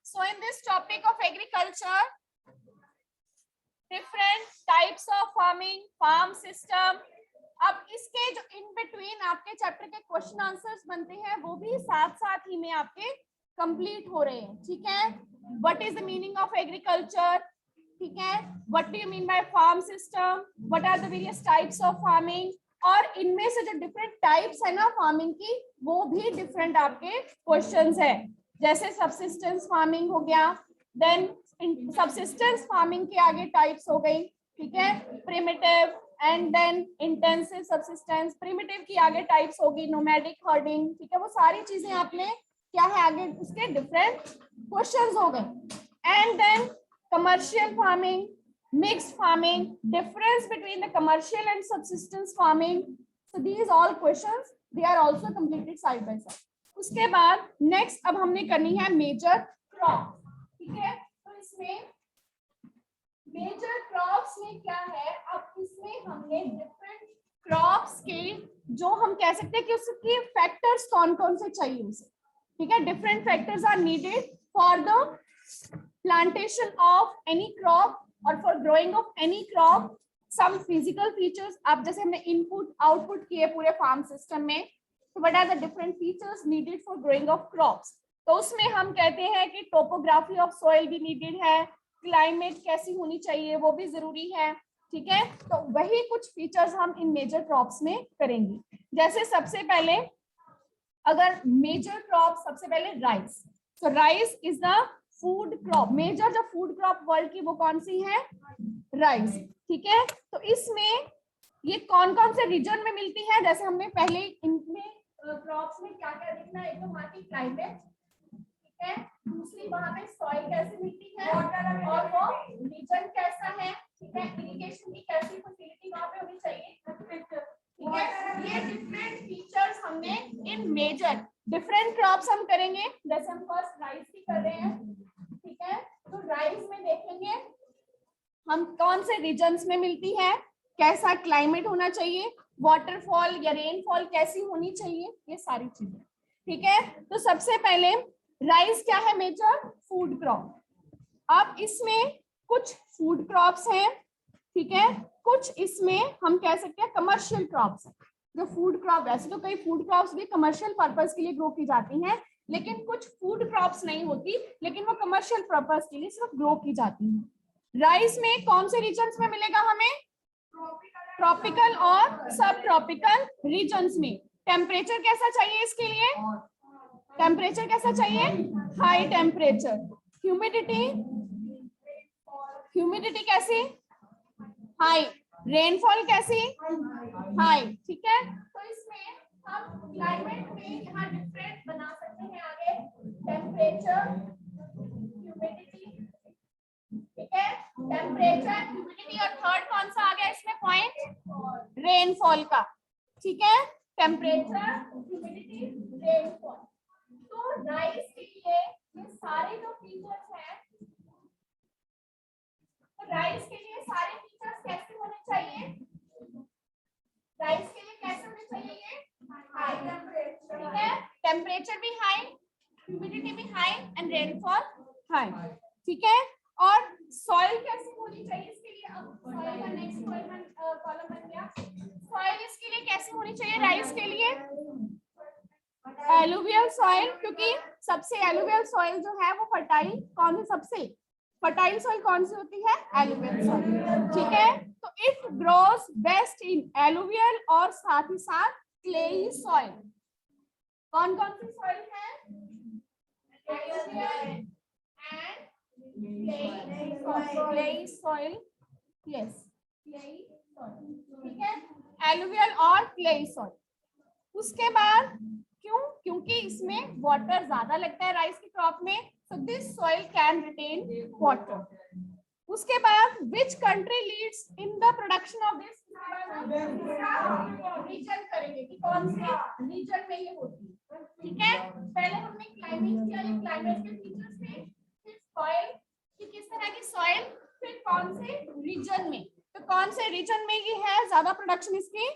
So in this topic of agriculture, different types of farming, farm system. अब इसके जो in between आपके chapter के क्वेश्चन आंसर्स बनते हैं वो भी साथ साथ ही में आपके कंप्लीट हो रहे हैं, ठीक है। What is the meaning of agriculture, ठीक है। What do you mean by farm system, what are the various types of farming, और इनमें से जो डिफरेंट टाइप्स है ना फार्मिंग की, वो भी डिफरेंट आपके क्वेश्चंस है। जैसे सबसिस्टेंस फार्मिंग हो गया, देन सबसिस्टेंस फार्मिंग के आगे टाइप्स हो गई, ठीक है, primitive and then intensive subsistence. Primitive की आगे टाइप्स होगी नोमैडिक हर्डिंग, ठीक है। वो सारी चीजें आपने क्या है आगे उसके डिफरेंट क्वेश्चंस हो गए। And then commercial farming, mixed farming, difference between the commercial and subsistence farming. So these all questions they are also completed side by side. उसके बाद next अब हमने करनी है major crops, ठीक है। तो इसमें major crops में क्या है, अब इसमें हमने different crops के जो हम कह सकते हैं कि उसके factors कौन कौन से चाहिए उसे, ठीक है। different factors are needed for the plantation of any crop और for growing of any crop. Some physical features, अब जैसे हमने इनपुट आउटपुट किए पूरे फार्म सिस्टम में, तो what are the different features needed for growing of crops. तो उसमें हम कहते हैं कि टोपोग्राफी ऑफ सॉइल भी नीडेड है, क्लाइमेट कैसी होनी चाहिए वो भी जरूरी है, ठीक है। तो वही कुछ फीचर्स हम इन मेजर क्रॉप्स में करेंगे। जैसे सबसे पहले अगर मेजर क्रॉप, सबसे पहले rice. So rice is the food crop, major जो फूड क्रॉप वर्ल्ड की वो कौन सी है, राइस, ठीक है। तो इसमें ये कौन कौन से रीजन में मिलती है, जैसे हमने पहले इनमें क्रॉप्स में क्या क्या देखना है, एक तो वहाँ की क्लाइमेट, ठीक है, दूसरी वहाँ पे सॉइल कैसी मिलती है और वो रीजन कैसा है, ठीक है, इरिगेशन की कैसी फैसिलिटी वहाँ पे होनी चाहिए, ठीक है। ये डिफरेंट फीचर्स हमने इन मेजर डिफरेंट क्रॉप्स हम करेंगे। जैसे हम फर्स्ट राइस की कर रहे हैं, ठीक है। तो राइस में देखेंगे हम कौन से रीजन्स में मिलती है, कैसा क्लाइमेट होना चाहिए, वाटरफॉल या रेनफॉल कैसी होनी चाहिए, ये सारी चीजें, ठीक है। तो सबसे पहले राइस क्या है, मेजर फूड क्रॉप। अब इसमें कुछ फूड क्रॉप्स हैं, ठीक है, कुछ इसमें हम कह सकते हैं कमर्शियल क्रॉप्स हैं। जो फूड क्रॉप, वैसे तो कई फूड क्रॉप्स भी कमर्शियल पर्पस के लिए ग्रो की जाती हैं, लेकिन कुछ फूड क्रॉप्स नहीं होती, लेकिन वो कमर्शियल पर्पस के लिए सिर्फ ग्रो की जाती हैं। राइस में कौन से रीजन्स में मिलेगा हमें, ट्रॉपिकल और सब ट्रॉपिकल रीजन्स में। टेम्परेचर कैसा चाहिए इसके लिए, टेम्परेचर कैसा चाहिए, हाई टेम्परेचर। ह्यूमिडिटी, ह्यूमिडिटी कैसी, हाई। रेनफॉल कैसी, हाई, ठीक है। तो इसमें हम क्लाइमेट में यहाँ डिफरेंट बना सकते हैं आगे, टेम्परेचर, ह्यूमिडिटी, ठीक है, टेम्परेचर, ह्यूमिडिटी, और थर्ड कौन सा आ गया इसमें पॉइंट, रेनफॉल का, ठीक है। Temperature, humidity, rainfall. तो राइस के लिए ये सारे जो फीचर्स हैं, तो राइस के लिए सारे फीचर्स कैसे होने चाहिए, राइस के लिए कैसे होने चाहिए, ये हाई टेम्परेचर, ठीक है, टेम्परेचर भी हाई, ह्यूमिडिटी भी हाई एंड रेनफॉल हाई, ठीक है। और सॉइल कैसी होनी चाहिए इसके लिए, अब सॉइल का नेक्स्ट कॉलम बन गया। सॉइल इसके लिए कैसी होनी चाहिए राइस के लिए, एलुवियल सॉइल, क्योंकि सबसे एलुवियल सॉइल जो है वो फर्टाइल, कौन सी सबसे फर्टाइल सॉइल कौन सी होती है, एलुवियल सॉइल, ठीक है। तो it grows best in alluvial और साथ ही साथ क्लेई सॉइल। कौन कौन सी सॉइल है, alluvial and clayey soil, yes clayey soil, ठीक है, एलुवियल और क्लेई सॉइल। उसके बाद क्यों, क्योंकि इसमें वाटर ज्यादा लगता है राइस की क्रॉप में, so this soil can retain water. उसके बाद which country leads in the production of this, reason करेंगे कि कौन से रीजन में ये होती है, ठीक है। पहले हमने क्लाइमेट किया, ये क्लाइमेट के फीचर्स थे, फिर सॉइल कि किस तरह की सॉइल, फिर कौन से रीजन में, तो कौन से रीजन में ये है ज्यादा प्रोडक्शन इसकी,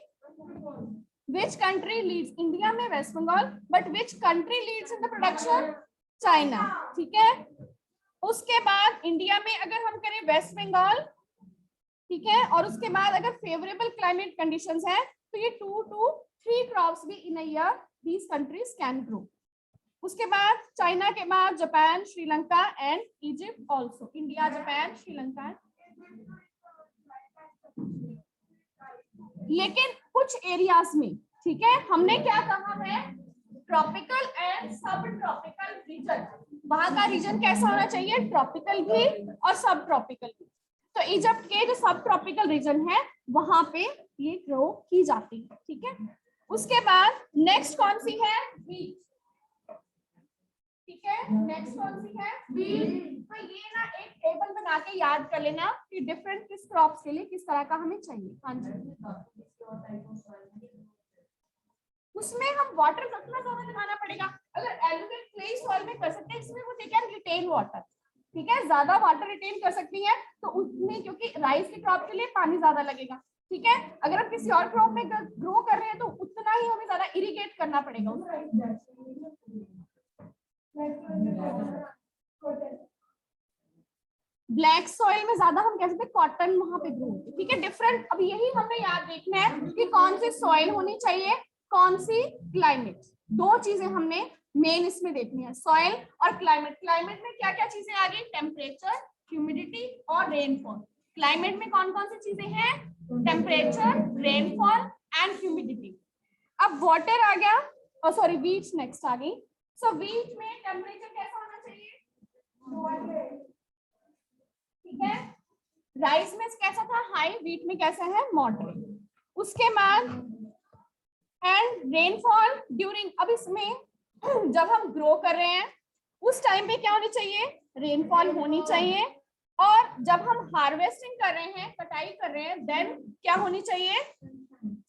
which country leads, इंडिया में West Bengal, but which country leads in the production, China, ठीक है। उसके बाद इंडिया में अगर हम करें वेस्ट बंगाल, ठीक है, और उसके बाद अगर फेवरेबल क्लाइमेट कंडीशंस है तो ये 2 to 3 क्रॉप्स भी in a year these countries can grow. उसके बाद चाइना के बाद Japan, Sri Lanka and Egypt also. India, Japan, Sri Lanka. लेकिन कुछ एरियाज में, ठीक है, हमने क्या कहा है, ट्रॉपिकल एंड सब ट्रॉपिकल रीजन। वहां का रीजन कैसा होना चाहिए, ट्रॉपिकल भी और सब ट्रॉपिकल भी। तो इजिप्ट के जो सब ट्रॉपिकल रीजन है वहां पे ये ग्रो की जाती है, ठीक है। उसके बाद नेक्स्ट कौन सी है, वीट, ठीक है। नेक्स्ट कौन सी है, वीट। तो ये ना एक टेबल बना के याद कर लेना कि डिफरेंट किस क्रॉप्स के लिए किस तरह का हमें चाहिए। हाँ जी, उसमें हम वाटर कितना ज्यादा लगाना पड़ेगा। अगर एलुवियल क्ले सॉइल में कर सकते हैं, इसमें वो दे कैन रिटेन वाटर, ठीक है, ज्यादा वाटर रिटेन कर सकती है। तो उसमें क्योंकि राइस के क्रॉप के लिए पानी ज्यादा लगेगा, ठीक है। अगर हम किसी और क्रॉप में ग्रो कर रहे हैं तो उतना ही हमें ज्यादा इरिगेट करना पड़ेगा उसको। ब्लैक सॉइल में ज्यादा हम कह सकते हैं कॉटन वहां पे ग्रो होती है, ठीक है। डिफरेंट, अब यही हमें याद देखना है कि कौन सी सॉइल होनी चाहिए, कौन सी क्लाइमेट। दो चीजें हमने मेन इसमें देखनी है, सॉइल और क्लाइमेट। क्लाइमेट में क्या क्या चीजें आ गई, टेम्परेचर, ह्यूमिडिटी और रेनफॉल। क्लाइमेट में कौन कौन सी चीजें हैं, टेम्परेचर, रेनफॉल एंड ह्यूमिडिटी। अब वाटर आ गया, और सॉरी वीट नेक्स्ट आ गई। सो वीट में टेम्परेचर कैसा होना चाहिए, ठीक है। राइस में कैसा था, हाई, वीट में कैसा है, मॉडरेट। उसके बाद एंड रेनफॉल ड्यूरिंग, अब इसमें जब हम ग्रो कर रहे हैं उस टाइम पे क्या होनी चाहिए, रेनफॉल होनी चाहिए। और जब हम हार्वेस्टिंग कर रहे हैं, कटाई कर रहे हैं, देन क्या होनी चाहिए,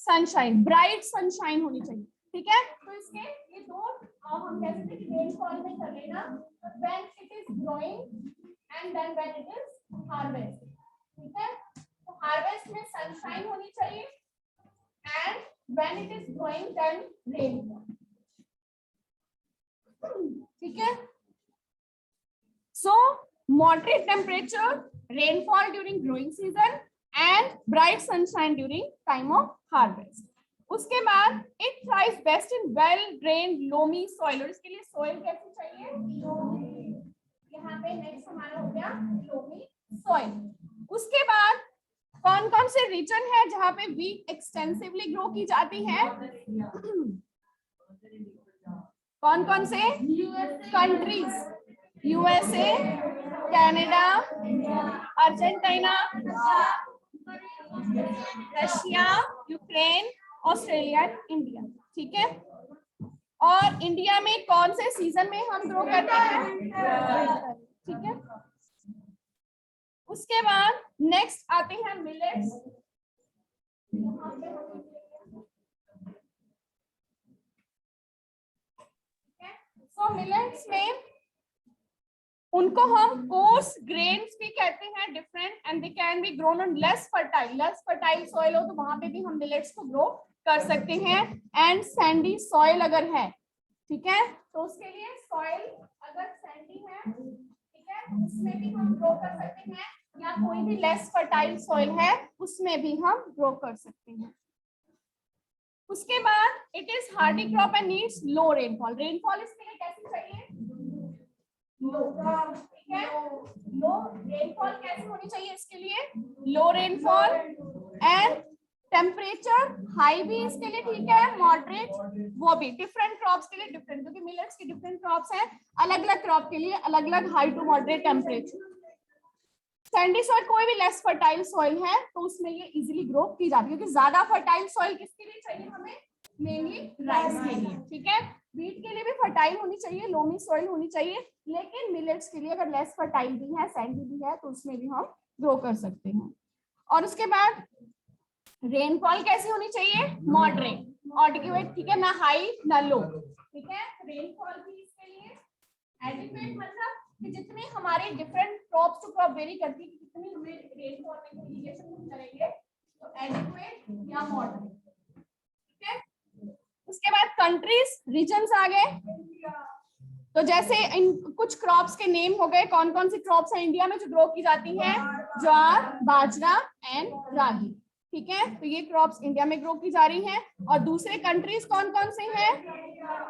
सनशाइन, ब्राइट सनशाइन होनी चाहिए, ठीक है। तो इसके ये दो हम कह सकते हैं कि रेनफॉल में कर लेना, when it is growing and then when it is harvest, ठीक है। तो हार्वेस्ट में सनशाइन होनी चाहिए and when it is growing then rainfall, ठीक है। सो moderate temperature, rainfall during growing season and bright sunshine during time of harvest. उसके बाद it thrives best in well drained loamy soil, और इसके लिए soil कैसी चाहिए, यहाँ पे नेक्स्ट हमारा हो गया loamy soil। उसके बाद कौन कौन से रीजन है जहाँ पे wheat extensively ग्रो की जाती है, कौन कौन से countries, USA, Canada, Argentina, Russia, Ukraine, Australia, India, ठीक है। और इंडिया में कौन से सीजन में हम ग्रो करते हैं, ठीक है। उसके बाद नेक्स्ट आते हैं मिलेट्स। तो मिलेट्स में उनको हम कोर्स ग्रेन्स भी कहते हैं, different, and they can be grown on less fertile soil हो तो वहां पे भी हम मिलेट्स को ग्रो कर सकते हैं। एंड सैंडी सॉइल अगर है, ठीक है, तो उसके लिए सॉइल अगर सैंडी है, ठीक है, उसमें भी हम ग्रो कर सकते हैं, या कोई भी लेस फर्टाइल सॉइल है उसमें भी हम ग्रो कर सकते हैं। उसके बाद it is Hardy crop and needs low rainfall. Rainfall इसके लिए कैसी चाहिए, लो, ठीक है। लो रेनफॉल कैसी होनी चाहिए इसके लिए, लो रेनफॉल। एंड टेम्परेचर हाई भी इसके लिए, ठीक है, मॉडरेट, वो भी डिफरेंट क्रॉप्स के लिए डिफरेंट, क्योंकि मिलेट्स की डिफरेंट क्रॉप्स हैं, अलग अलग क्रॉप के लिए अलग अलग high to moderate temperature. Sandy soil कोई भी लेस फर्टाइल सॉइल है तो उसमें ये इजीली ग्रो की जाती है, क्योंकि ज्यादा फर्टाइल सॉइल किसके लिए चाहिए हमें, मेनली राइस के लिए, ठीक है। व्हीट के लिए भी फर्टाइल होनी चाहिए, लोमी सॉइल होनी चाहिए, लेकिन मिलेट्स के लिए अगर लेस फर्टाइल भी है, सैंडी भी है, तो उसमें भी हम ग्रो कर सकते हैं। और उसके बाद रेनफॉल कैसी होनी चाहिए, मॉडरेट, एडिक्वेट, ठीक है, ना हाई ना लो, ठीक है। रेनफॉल भी इसके लिए एडिक्वेट, मतलब कि जितनी हमारे different crops to crop vary करती है, कितनी हमें रेनफॉल में इरिगेशन करेंगे, तो एडिक्वेट या मॉडरेट, ठीक है। उसके बाद कंट्रीज, रीजन्स आ गए, तो जैसे इन कुछ क्रॉप्स के नेम हो गए, कौन कौन सी क्रॉप्स है इंडिया में जो ग्रो की जाती हैं, ज्वार, बाजरा एंड रागी। ठीक है, तो ये क्रॉप्स इंडिया में ग्रो की जा रही हैं। और दूसरे कंट्रीज कौन कौन से हैं,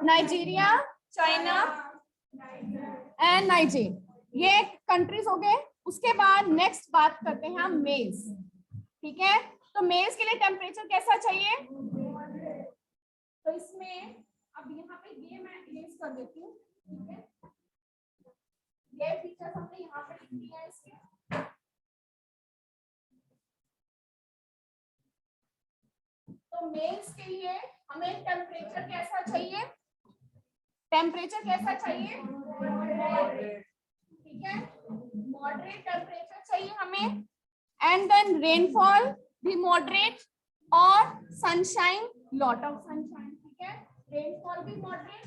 नाइजीरिया, चाइना एंड नाइजीरिया, ये कंट्रीज हो गए। उसके बाद नेक्स्ट बात करते हैं हम मेज। ठीक है, तो मेज के लिए टेम्परेचर कैसा चाहिए, तो इसमें अब यहाँ पे ये मैं इरेज कर देती हूँ। ठीक है, ये फीचर्स हमने यहाँ पे लिख दिया है इसके। तो मेल्स के लिए हमें टेम्परेचर कैसा चाहिए, टेम्परेचर कैसा चाहिए, ठीक है, मॉडरेट टेम्परेचर चाहिए हमें। एंड देन रेनफॉल भी मॉडरेट और सनशाइन, लॉट ऑफ सनशाइन। ठीक है, रेनफॉल भी मॉडरेट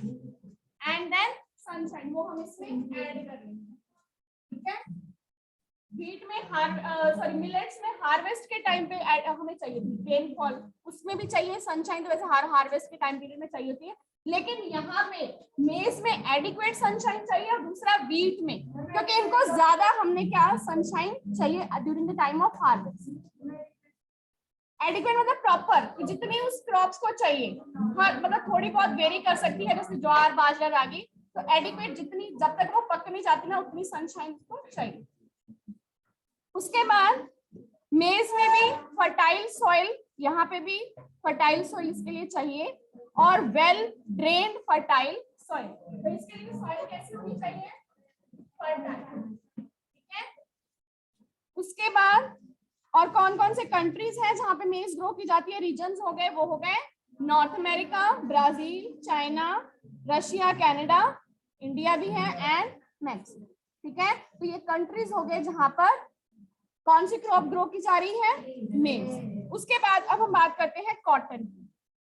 एंड देन सनशाइन, वो हम इसमें ऐड कर लेंगे। ठीक है, व्हीट में सॉरी मिलेट्स में हार्वेस्ट के टाइम पे हमें चाहिए थी रेनफॉल, उसमें भी चाहिए सनशाइन, तो वैसे हर हार्वेस्ट के टाइम पीरियड में चाहिए होती है। लेकिन यहाँ पे मेज में एडिक्वेट सनशाइन चाहिए और दूसरा व्हीट में, क्योंकि इनको ज्यादा हमने क्या सनशाइन चाहिए during the time of harvest. Adequate मतलब प्रॉपर, जितनी उस क्रॉप्स को चाहिए, हाँ मतलब थोड़ी बहुत वेरी कर सकती है, जैसे ज्वार, बाजरा, रागी। तो एडिक्वेट जितनी, जब तक वो पक नहीं जाती ना, उतनी सनशाइन उसको चाहिए। उसके बाद मेज में भी फर्टाइल सॉइल, यहाँ पे भी फर्टाइल सॉइल इसके लिए चाहिए और वेल ड्रेन्ड फर्टाइल सॉइल। तो इसके लिए सॉइल कैसी होनी चाहिए, फर्टाइल। ठीक है, उसके बाद और कौन कौन से कंट्रीज हैं जहां पे मेज ग्रो की जाती है, रीजन्स हो गए, वो हो गए north America, Brazil, China, Russia, Canada, India भी है एंड मैक्सिको। ठीक है, तो ये कंट्रीज हो गए जहां पर कौन सी क्रॉप ग्रो की जा रही है, मेज। उसके बाद अब हम बात करते हैं कॉटन की।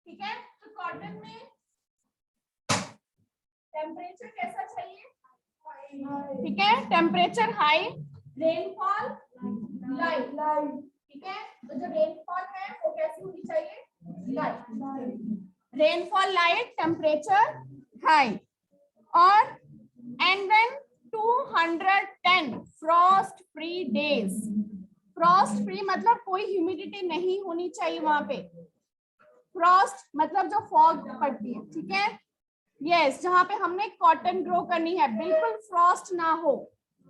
ठीक है, तो कॉटन में टेम्परेचर कैसा चाहिए, ठीक है, टेम्परेचर हाई, रेनफॉल लाइट। ठीक है, तो जो रेनफॉल है वो कैसी होनी चाहिए, light, rainfall light, temperature high. और and then 210 frost free days. Frost free मतलब कोई ह्यूमिडिटी नहीं होनी चाहिए वहां पे। फ्रॉस्ट मतलब जो फॉग पड़ती है, ठीक है, यस, जहां पे हमने कॉटन ग्रो करनी है, बिल्कुल फ्रॉस्ट ना हो,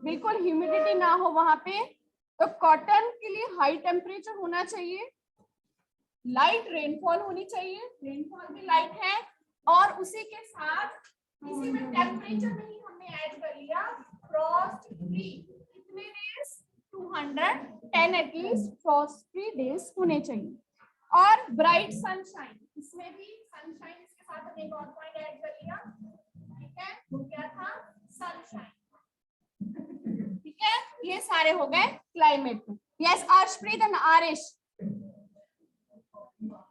बिल्कुल ह्यूमिडिटी ना हो वहां पे। तो कॉटन के लिए हाई टेम्परेचर होना चाहिए, लाइट रेनफॉल होनी चाहिए, रेनफॉल भी लाइट है, और उसी के साथ इसी में टेम्परेचर में ही हमने ऐड कर लिया फ्रॉस्ट फ्री। कितने days, 210 at least Frost free days होने चाहिए। और ब्राइट सनशाइन, इसमें भी सनशाइन इसके साथ हमने एक और पॉइंट ऐड कर लिया। ठीक है, वो क्या था, सनशाइन। ठीक है, ये सारे हो गए क्लाइमेट में। Yes, Arshpreet and Aarish,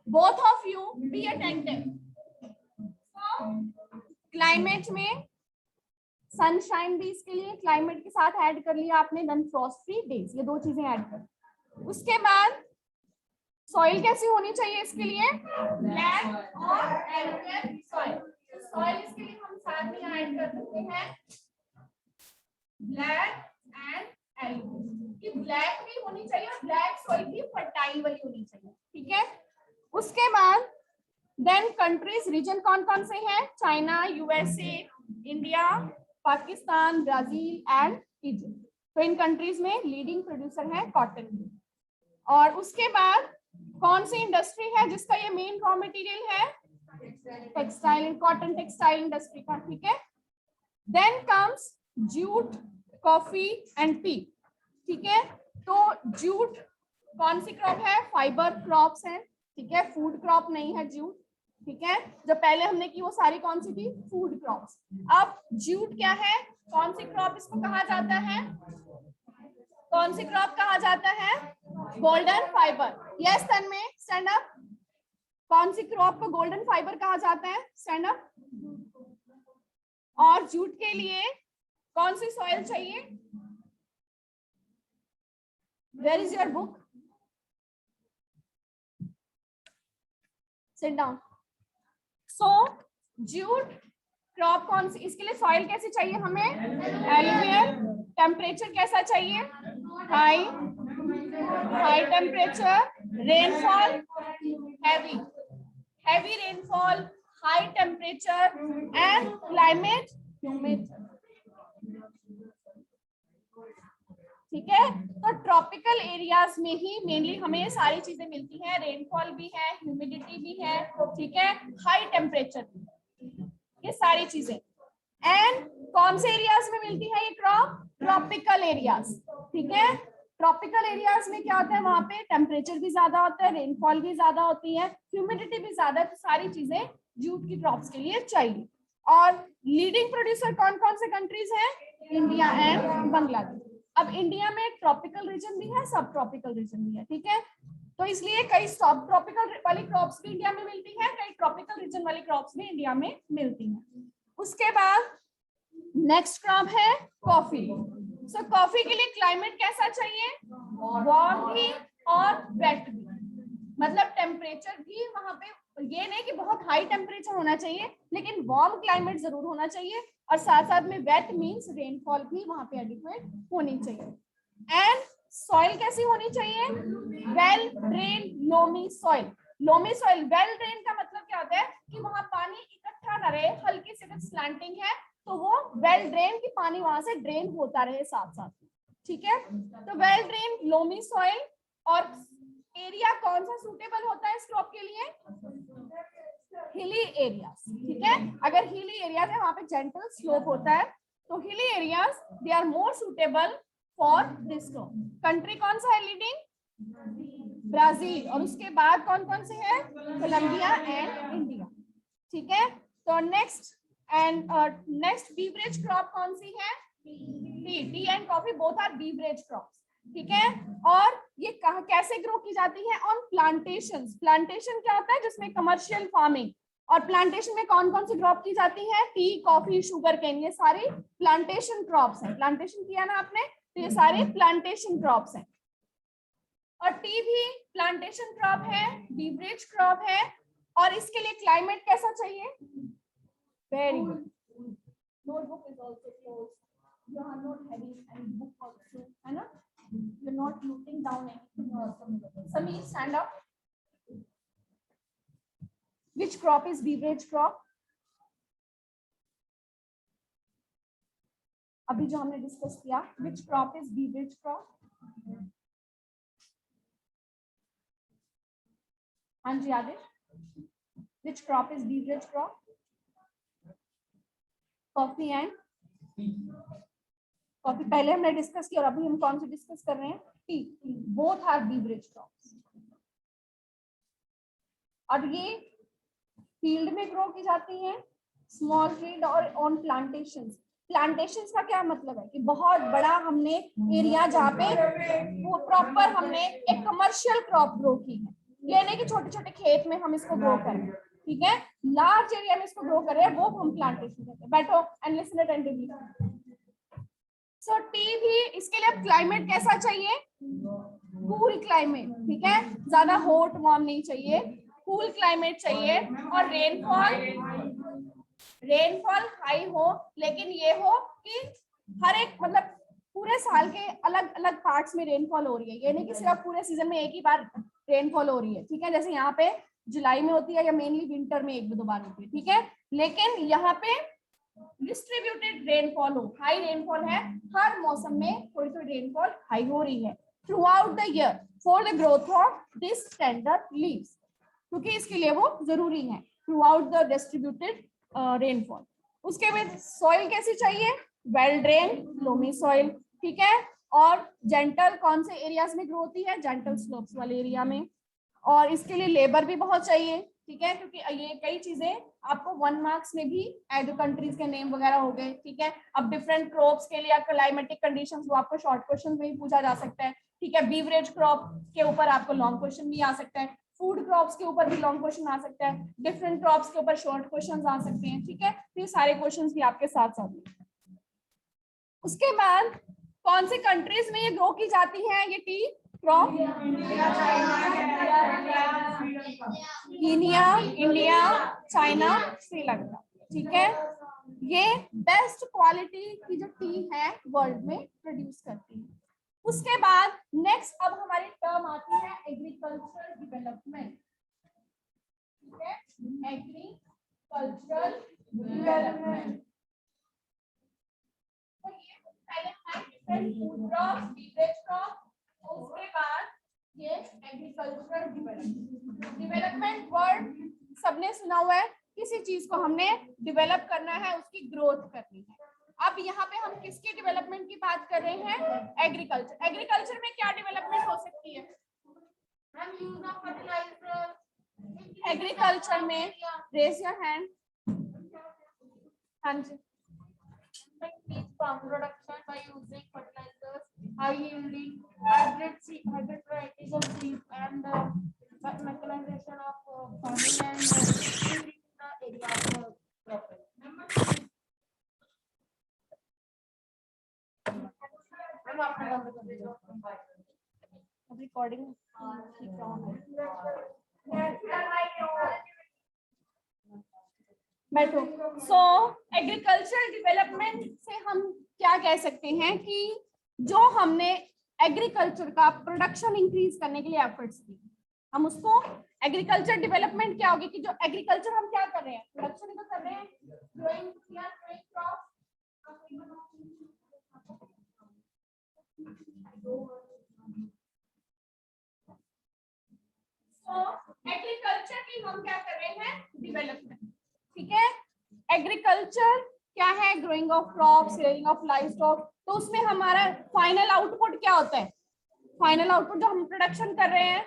both of you be attentive. So climate में सनशाइन भी इसके लिए क्लाइमेट के साथ ऐड कर लिया आपने, देन फ्रॉस्ट फ्री डेज, ये दो चीजें ऐड कर। उसके बाद सॉइल कैसी होनी चाहिए इसके लिए, ब्लैक और एल्यूमिनियम सॉइल। सॉइल इसके लिए हम साथ में ऐड कर सकते हैं ब्लैक एंड एल्यूमिनियम, कि ब्लैक भी होनी चाहिए और ब्लैक सॉइल भी फर्टाइल वाली होनी चाहिए। ठीक है, उसके बाद देन कंट्रीज, रीजन कौन कौन से हैं, China, USA, India, Pakistan, Brazil and Egypt. तो इन कंट्रीज में लीडिंग प्रोड्यूसर है कॉटन की। और उसके बाद कौन सी इंडस्ट्री है जिसका ये मेन रॉ मटेरियल है, टेक्सटाइल, कॉटन टेक्सटाइल इंडस्ट्री का। ठीक है, then comes jute, coffee and tea. ठीक है, तो जूट कौन सी क्रॉप है, फाइबर क्रॉप्स है। ठीक है, फूड क्रॉप नहीं है जूट। ठीक है, जो पहले हमने की वो सारी कौन सी थी, फूड क्रॉप्स। अब जूट क्या है, कौन सी क्रॉप इसको कहा जाता है, कौन सी क्रॉप कहा जाता है, गोल्डन फाइबर। यस तन्मय, स्टैंड अप। कौन सी क्रॉप को गोल्डन फाइबर कहा जाता है, स्टैंड अप। और जूट के लिए कौन सी सॉइल चाहिए, where is your book, sit down. So jute crop कौन सी, इसके लिए सॉइल कैसी चाहिए हमें, एलुवियल, टेम्परेचर कैसा चाहिए, high, high temperature, rainfall heavy rainfall, high temperature and climate humid. ठीक है, तो ट्रॉपिकल एरियाज में ही मेनली हमें ये सारी चीजें मिलती हैं, रेनफॉल भी है, ह्यूमिडिटी भी है, ठीक है, हाई टेम्परेचर भी, ये सारी चीजें। एंड कौन से एरियाज में मिलती है ये क्रॉप, ट्रॉपिकल एरियाज। ठीक है, ट्रॉपिकल एरियाज में क्या होता है, वहां पे टेम्परेचर भी ज्यादा होता है, रेनफॉल भी ज्यादा होती है, ह्यूमिडिटी भी ज्यादा, तो सारी चीजें जूट की क्रॉप्स के लिए चाहिए। और लीडिंग प्रोड्यूसर कौन कौन से कंट्रीज हैं, इंडिया एंड बांग्लादेश। अब इंडिया में ट्रॉपिकल रीजन भी है, सब ट्रॉपिकल रीजन भी है, ठीक है, तो इसलिए कई सब ट्रॉपिकल वाली क्रॉप्स भी इंडिया में मिलती है, कई ट्रॉपिकल रीजन वाली क्रॉप्स भी इंडिया में मिलती हैं। उसके बाद नेक्स्ट क्रॉप है कॉफी। सो कॉफी के लिए क्लाइमेट कैसा चाहिए, वार्म भी और वेट भी, मतलब टेम्परेचर भी वहां पे ये नहीं कि बहुत हाई टेम्परेचर होना चाहिए, लेकिन वार्म क्लाइमेट जरूर होना चाहिए, और साथ साथ में वेट मींस रेनफॉल भी वहां पे एडिक्वेट होनी चाहिए। एंड सॉइल कैसी होनी चाहिए, well drain loamy soil. Loamy soil, well drain का मतलब क्या होता है कि वहां पानी इकट्ठा न रहे, हल्की सी अगर स्लैंटिंग है तो वो वेल ड्रेन की पानी वहां से ड्रेन होता रहे साथ साथ, ठीक है, तो वेल ड्रेन लोमी सॉइल। और एरिया कौन सा सूटेबल होता है इस क्रॉप के लिए, हिली एरियाज, ठीक है, अगर हिली एरियाज है वहां पे जेंटल स्लोप होता है, तो hilly areas they are more suitable for this crop. Country कौन सा है लीडिंग, ब्राजील, और उसके बाद कौन कौन से है, कोलंबिया एंड इंडिया, ठीक है। तो नेक्स्ट बीवरेज क्रॉप कौन सी है, tea and coffee, both are beverage crops, ठीक है। और ये कैसे ग्रो की जाती है, ऑन प्लांटेशंस। प्लांटेशन क्या होता है, जिसमें कमर्शियल फार्मिंग, और प्लांटेशन में कौन कौन सी क्रॉप की जाती है, टी, कॉफी, शुगर केन, ये सारी प्लांटेशन क्रॉप्स हैं। प्लांटेशन किया ना आपने, तो ये सारे प्लांटेशन क्रॉप्स हैं। और टी भी प्लांटेशन क्रॉप है, बीवरेज क्रॉप है, और इसके लिए क्लाइमेट कैसा चाहिए, very good, notebook is also close, you are not having any book also, है ना, you're not noting down anything also. Sameer, stand up. Which crop is beverage crop? अभी जो हमने डिस्कस किया, which crop is beverage crop? हाँ जी आदिश, which crop is beverage crop? Coffee and coffee पहले हमने discuss किया, और अभी हम कौन से डिस्कस कर रहे हैं, tea, both are beverage crops. और ये फील्ड में ग्रो की जाती हैं, स्मॉल फील्ड और ऑन प्लांटेशंस। प्लांटेशंस का क्या मतलब है कि बहुत बड़ा हमने एरिया जहाँ पे वो प्रॉपर हमने एक कमर्शियल क्रॉप ग्रो की है, ये नहीं कि छोटे छोटे खेत में हम इसको ग्रो करें, ठीक है, लार्ज एरिया में इसको ग्रो कर रहे हैं, वो हम प्लांटेशन कहते हैं। बैठो and listen attentively. So T भी, इसके लिए क्लाइमेट कैसा चाहिए, कूल क्लाइमेट, ठीक है, ज्यादा हॉट वार्म नहीं चाहिए, कूल क्लाइमेट चाहिए, और रेनफॉल हाई हो, लेकिन ये हो कि हर एक मतलब पूरे साल के अलग अलग पार्ट्स में रेनफॉल हो रही है, ये नहीं कि सिर्फ पूरे सीजन में एक ही बार रेनफॉल हो रही है, ठीक है, जैसे यहाँ पे जुलाई में होती है या मेनली विंटर में एक दो बार होती है, ठीक है, लेकिन यहाँ पे डिस्ट्रीब्यूटेड रेनफॉल हो, हाई रेनफॉल है, हर मौसम में थोड़ी थोड़ी रेनफॉल हाई हो रही है through out the year for the growth of this tender leaves, क्योंकि इसके लिए वो जरूरी है through out the distributed rainfall. उसके बाद सॉइल कैसी चाहिए, वेल ड्रेन लोमी सॉइल, ठीक है, और जेंटल कौन से एरियाज में ग्रो होती है, जेंटल स्लोप्स वाले एरिया में, और इसके लिए लेबर भी बहुत चाहिए, ठीक है, क्योंकि ये कई चीजें आपको 1 मार्क्स में भी एड कंट्रीज के नेम वगैरह हो गए, ठीक है। अब डिफरेंट क्रॉप्स के लिए क्लाइमेटिक कंडीशंस वो आपको शॉर्ट क्वेश्चन में भी पूछा जा सकता है, ठीक है, बीवरेज क्रॉप के ऊपर आपको लॉन्ग क्वेश्चन भी आ सकता है, फूड क्रॉप्स के ऊपर भी लॉन्ग क्वेश्चन आ सकता है, डिफरेंट क्रॉप्स के ऊपर शॉर्ट क्वेश्चन आ सकते हैं, ठीक है, तो ये सारे क्वेश्चन भी आपके साथ साथ हैं। उसके बाद कौन से कंट्रीज में ये ग्रो की जाती है ये T crop, Kenya, India, China, Sri Lanka, ठीक है। ये बेस्ट क्वालिटी की जो टी है वर्ल्ड में प्रोड्यूस करती है। उसके बाद नेक्स्ट अब हमारी टर्म आती है एग्रीकल्चर डेवलपमेंट। ठीक है, एग्रीकल्चरल डेवलपमेंट। तो ये पहले हमारे different food crop, beverage crop, उसके बाद ये एग्रीकल्चर डेवलपमेंट। डेवलपमेंट वर्ड सबने सुना हुआ है, किसी चीज को हमने डेवलप करना है, उसकी ग्रोथ करनी है। अब यहाँ पे हम किसके डेवलपमेंट की बात कर रहे हैं? एग्रीकल्चर। एग्रीकल्चर में क्या डेवलपमेंट हो सकती है? Use of fertiliser. एग्रीकल्चर में रेज योर हैंड। हाँ जी। Farm production by using fertilizers, high yielding, hybrid varieties of seeds, and mechanization of farming and increasing the area of cropping. Recording. बैठो। सो agriculture development से हम क्या कह सकते हैं कि जो हमने एग्रीकल्चर का प्रोडक्शन इंक्रीज करने के लिए एफर्ट्स किए, हम उसको एग्रीकल्चर डेवलपमेंट क्या होगी कि जो एग्रीकल्चर हम क्या कर रहे हैं, प्रोडक्शन तो कर रहे हैं, ग्रोइंग क्रॉप। तो एग्रीकल्चर की हम क्या कर रहे हैं, डेवलपमेंट। ठीक है, एग्रीकल्चर क्या है, growing of crops, rearing of livestock. तो उसमें हमारा फाइनल आउटपुट क्या होता है, फाइनल आउटपुट जो हम प्रोडक्शन कर रहे हैं,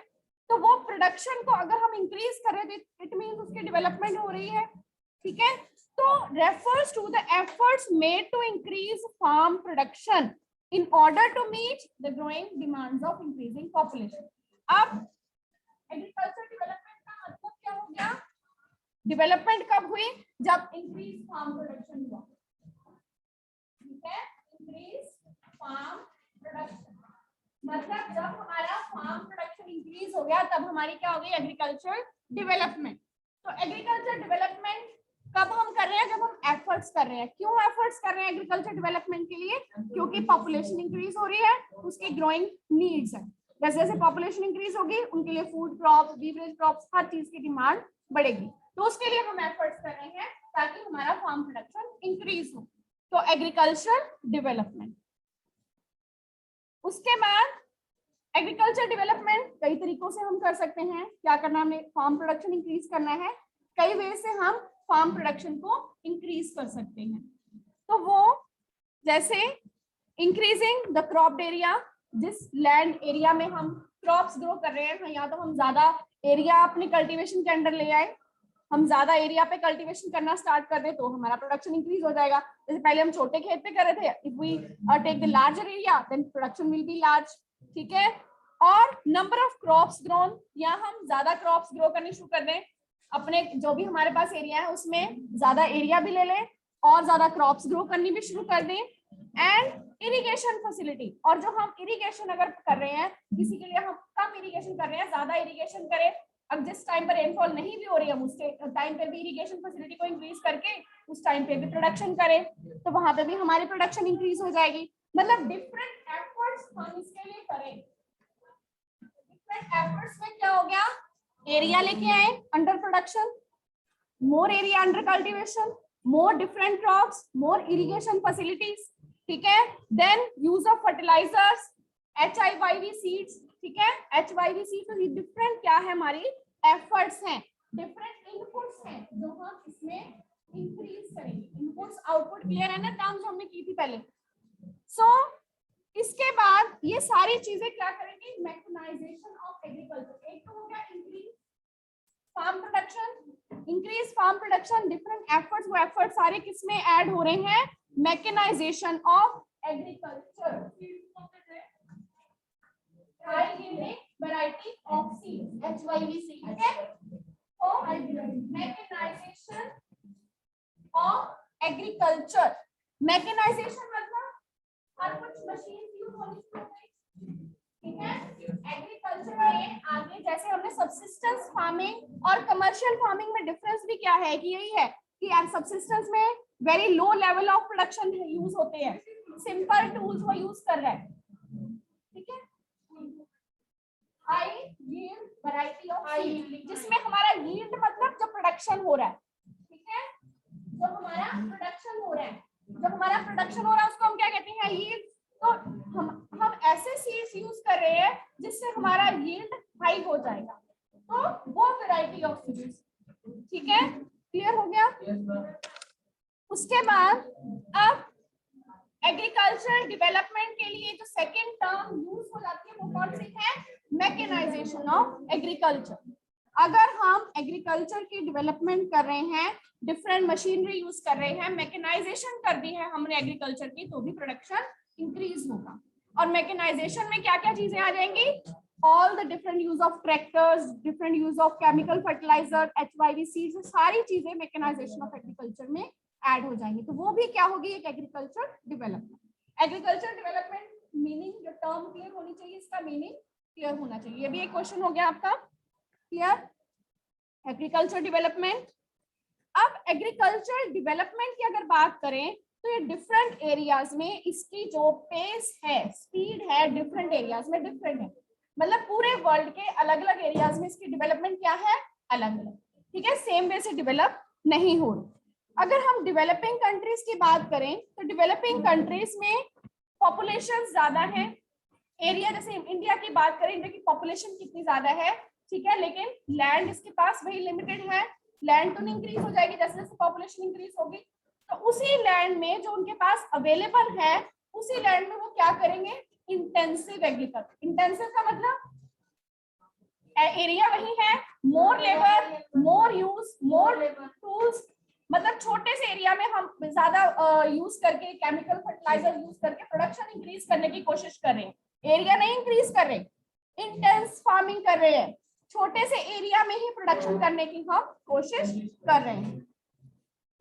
तो वो प्रोडक्शन को अगर हम इंक्रीज कर रहे हैं इट मींस उसकी डेवलपमेंट हो रही है। ठीक है, तो refers to the efforts made to increase farm production in order to meet the growing demands of increasing population. अब एग्रीकल्चर डेवलपमेंट का मतलब क्या हो गया, डेवलपमेंट कब हुई, जब इंक्रीज फार्म प्रोडक्शन हुआ। ठीक है, इंक्रीज फार्म प्रोडक्शन मतलब जब हमारा फार्म प्रोडक्शन इंक्रीज हो गया तब हमारी क्या हो गई, एग्रीकल्चर डेवलपमेंट। तो एग्रीकल्चर डेवलपमेंट कब हम कर रहे हैं, जब हम एफर्ट्स कर रहे हैं। क्यों एफर्ट्स कर रहे हैं एग्रीकल्चर डेवलपमेंट के लिए, क्योंकि पॉपुलेशन इंक्रीज हो रही है, उसकी ग्रोइंग नीड्स है। जैसे जैसे पॉपुलेशन इंक्रीज होगी उनके लिए फूड क्रॉप्स, बीवरेज क्रॉप्स, हर चीज की डिमांड बढ़ेगी। तो उसके लिए हम एफर्ट्स कर रहे हैं ताकि हमारा फार्म प्रोडक्शन इंक्रीज हो। तो एग्रीकल्चर डेवलपमेंट। उसके बाद एग्रीकल्चर डेवलपमेंट कई तरीकों से हम कर सकते हैं। क्या करना है, हमें फार्म प्रोडक्शन इंक्रीज करना है, कई वे से हम फार्म प्रोडक्शन को इंक्रीज कर सकते हैं। तो वो जैसे इंक्रीजिंग द क्रॉप एरिया, जिस लैंड एरिया में हम क्रॉप्स ग्रो कर रहे हैं, या तो हम ज्यादा एरिया अपने कल्टीवेशन के अंडर ले आए, हम ज्यादा एरिया पे कल्टीवेशन करना स्टार्ट कर दें तो हमारा प्रोडक्शन इंक्रीज हो जाएगा। जैसे पहले हम छोटे खेत पे कर रहे थे, if we take the larger area then production will be large. ठीक है, और नंबर ऑफ क्रॉप्स ग्रोन, या हम ज्यादा क्रॉप्स ग्रो करने शुरू कर दें, अपने जो भी हमारे पास एरिया है उसमें ज्यादा एरिया भी ले लें और ज्यादा क्रॉप्स ग्रो करनी भी शुरू कर दें। एंड इरिगेशन फैसिलिटी, और जो हम इरिगेशन अगर कर रहे हैं, किसी के लिए हम कम इरिगेशन कर रहे हैं, ज्यादा इरिगेशन करें, अब जिस टाइम पर रेनफॉल नहीं भी हो रही है हम उसके टाइम पे भी इरिगेशन फैसिलिटी को इंक्रीज करके उस टाइम पे भी प्रोडक्शन करें, तो वहां पे भी हमारी प्रोडक्शन इंक्रीज हो जाएगी। मतलब डिफरेंट एफर्ट्स हम इसके लिए करें। डिफरेंट एफर्ट्स में क्या हो गया, एरिया लेके आए under production, more area under cultivation, more different crops, more irrigation facilities. ठीक है, then use of fertilizers, HIYV seeds. ठीक है, HYV सीड्स, तो ये डिफरेंट क्या है, हमारी एफर्ट्स हैं, डिफरेंट इनपुट्स हैं जो हम इसमें इंक्रीज करेंगे। इनपुट्स आउटपुट क्लियर है ना, काम जो हमने की थी पहले। सो इसके बाद ये सारी चीजें क्या करेंगे, मैकेनाइजेशन ऑफ एग्रीकल्चर। एक तो हो गया increase farm production, increase farm production, different efforts, वो एफर्ट सारे किसमें ऐड हो रहे हैं, mechanisation of agriculture, high yielding variety of seeds, HYV seeds. ठीक है, तो मैकेनाइजेशन ऑफ एग्रीकल्चर। मैकेनाइजेशन मतलब हर कुछ मशीन यूज होनी शुरू हो गई। ठीक है, एग्रीकल्चर में आगे जैसे हमने सबसिस्टेंस फार्मिंग और कमर्शियल फार्मिंग में डिफरेंस भी क्या है कि यही है कि सबसिस्टेंस में very low level of production use होते हैं, सिंपल टूल्स वो यूज कर रहा है, ठीक है। High yield variety of seed, जिसमें हमारा यील्ड मतलब जो प्रोडक्शन हो रहा है, ठीक है, जो हमारा प्रोडक्शन हो रहा है, जब हमारा प्रोडक्शन हो रहा है उसको हम क्या कहते हैं, यील्ड। तो हम ऐसे सीड्स यूज कर रहे हैं जिससे हमारा यील्ड हाई हो जाएगा, तो वो वैरायटी ऑफ सीड्स, ठीक है, क्लियर हो गया। उसके बाद अब एग्रीकल्चर डेवलपमेंट के लिए जो सेकंड टर्म यूज हो जाती है वो कौन सी है, मैकेनाइजेशन ऑफ एग्रीकल्चर। अगर हम एग्रीकल्चर की डेवलपमेंट कर रहे हैं, डिफरेंट मशीनरी यूज कर रहे हैं, मैकेनाइजेशन कर दी है हमने एग्रीकल्चर की, तो भी प्रोडक्शन इंक्रीज होगा। और मैकेनाइजेशन में क्या क्या चीजें आ जाएंगी, all the different use of tractors, different use of chemical fertiliser, HYV seeds, सारी चीजें मैकेनाइजेशन ऑफ एग्रीकल्चर में ऐड हो जाएंगी, तो वो भी क्या होगी, एक agriculture development. Agriculture development meaning, जो टर्म क्लियर होनी चाहिए, इसका मीनिंग क्लियर होना चाहिए। ये भी एक क्वेश्चन हो गया आपका, क्लियर, एग्रीकल्चर डेवलपमेंट। अब एग्रीकल्चर डेवलपमेंट की अगर बात करें तो ये डिफरेंट एरियाज में इसकी जो पेस है, स्पीड है, डिफरेंट एरियाज में डिफरेंट है, मतलब पूरे वर्ल्ड के अलग अलग एरियाज में इसकी डेवलपमेंट क्या है, अलग अलग, ठीक है, सेम वे से डेवलप नहीं हो रही। अगर हम डेवलपिंग कंट्रीज की बात करें तो डेवलपिंग कंट्रीज में पॉपुलेशन ज्यादा है, एरिया, जैसे इंडिया की बात करें, इंडिया की पॉपुलेशन कितनी ज्यादा है, ठीक है, लेकिन लैंड इसके पास वही लिमिटेड है, लैंड तो नहीं इंक्रीज हो जाएगी जैसे जैसे पॉपुलेशन इंक्रीज होगी, तो उसी लैंड में जो उनके पास अवेलेबल है, उसी लैंड में वो क्या करेंगे, इंटेंसिव एग्रीकल्चर। इंटेंसिव का मतलब एरिया वही है, मोर लेबर, मोर यूज, मोर टूल्स, मतलब छोटे से एरिया में हम ज्यादा यूज करके, केमिकल फर्टिलाइजर यूज करके प्रोडक्शन इंक्रीज करने की कोशिश कर रहे हैं, एरिया नहीं इंक्रीज कर रहे, इंटेंस फार्मिंग कर रहे हैं, छोटे से एरिया में ही प्रोडक्शन करने की हम कोशिश कर रहे हैं,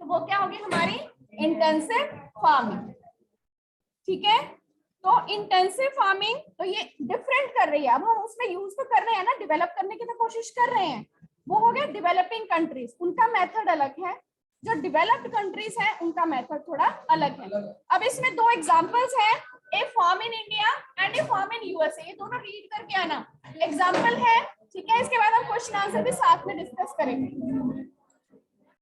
तो वो क्या होगी हमारी इंटेंसिव फार्मिंग, ठीक है। तो इंटेंसिव फार्मिंग तो ये डिफरेंट कर रही है, अब हम उसमें यूज तो कर रहे हैं ना, डेवलप करने की तो कोशिश कर रहे हैं, वो हो गया डेवलपिंग कंट्रीज, उनका मेथड अलग है, जो डेवलप्ड कंट्रीज हैं उनका मेथड थोड़ा अलग है। अब इसमें दो एग्जांपल्स हैं, a farm in India and a farm in USA, ये दोनों रीड करके आना, एग्जांपल है, ठीक है, इसके बाद हम क्वेश्चन आंसर भी साथ में डिस्कस करेंगे।